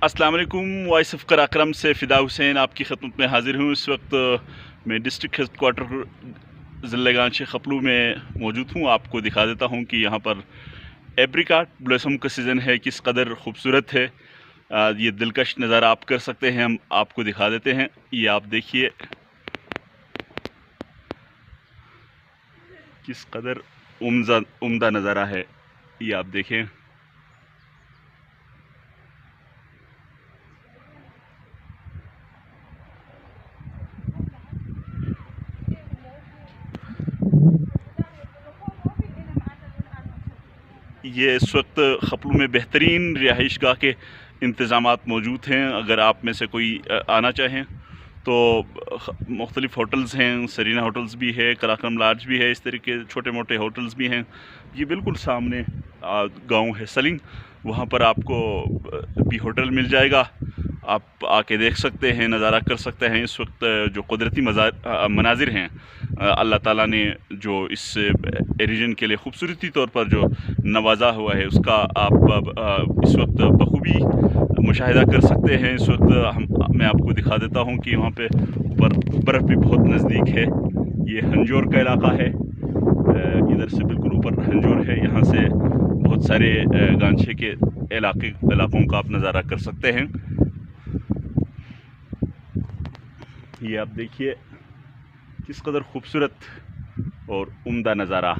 अस्सलाम वालेकुम। Voice of Karakoram से फ़िदा हुसैन आपकी खिदमत में हाज़िर हूँ। इस वक्त मैं डिस्ट्रिक्ट हेडक्वार्टर ज़िले खपलू में मौजूद हूँ। आपको दिखा देता हूँ कि यहाँ पर एप्रिकॉट ब्लॉसम का सीज़न है, किस कदर खूबसूरत है। ये दिलकश नज़ारा आप कर सकते हैं। हम आपको दिखा देते हैं, ये आप देखिए किस कदर उम्दा नज़ारा है। ये आप देखें। ये इस वक्त खपलू में बेहतरीन रिहाइशगाह के इंतज़ामात मौजूद हैं। अगर आप में से कोई आना चाहें तो मुख्तलिफ़ होटल्स हैं। सरीना होटल्स भी है, कराक्रम लॉज भी है, इस तरह के छोटे मोटे होटल्स भी हैं। ये बिल्कुल सामने गांव है सलिंग, वहाँ पर आपको भी होटल मिल जाएगा। आप आके देख सकते हैं, नज़ारा कर सकते हैं। इस वक्त जो कुदरती मनाजिर हैं, अल्लाह ताला ने जो इस रीजन के लिए खूबसूरती तौर पर जो नवाजा हुआ है, उसका आप इस वक्त बखूबी मुशाहिदा कर सकते हैं। इस वक्त मैं आपको दिखा देता हूँ कि वहाँ पे ऊपर बर्फ़ भी बहुत नज़दीक है। ये हंजोर का इलाका है, इधर से बिल्कुल ऊपर हंजोर है। यहाँ से बहुत सारे गांछे के इलाकों का आप नज़ारा कर सकते हैं। ये आप देखिए किस कदर खूबसूरत और उम्दा नज़ारा।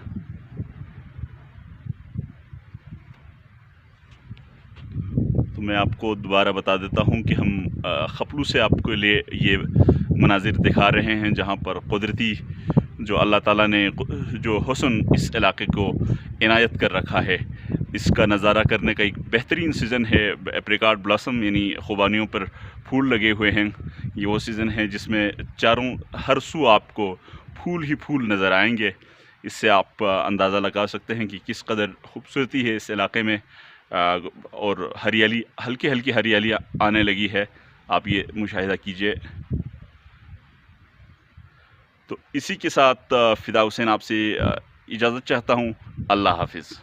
तो मैं आपको दोबारा बता देता हूँ कि हम खपलू से आपके लिए ये मनाजिर दिखा रहे हैं, जहाँ पर कुदरती जो अल्लाह ताला ने जो हुस्न इस इलाके को इनायत कर रखा है, इसका नज़ारा करने का एक बेहतरीन सीज़न है। एप्रिकॉट ब्लॉसम यानी खुबानियों पर फूल लगे हुए हैं। ये वो सीज़न है जिसमें हर सू आपको फूल ही फूल नज़र आएंगे। इससे आप अंदाज़ा लगा सकते हैं कि किस कदर खूबसूरती है इस इलाके में। और हरियाली, हल्की हल्की हरियाली आने लगी है, आप ये मुशाहिदा कीजिए। तो इसी के साथ फ़िदा हुसैन आपसे इजाज़त चाहता हूँ। अल्लाह हाफ़िज़।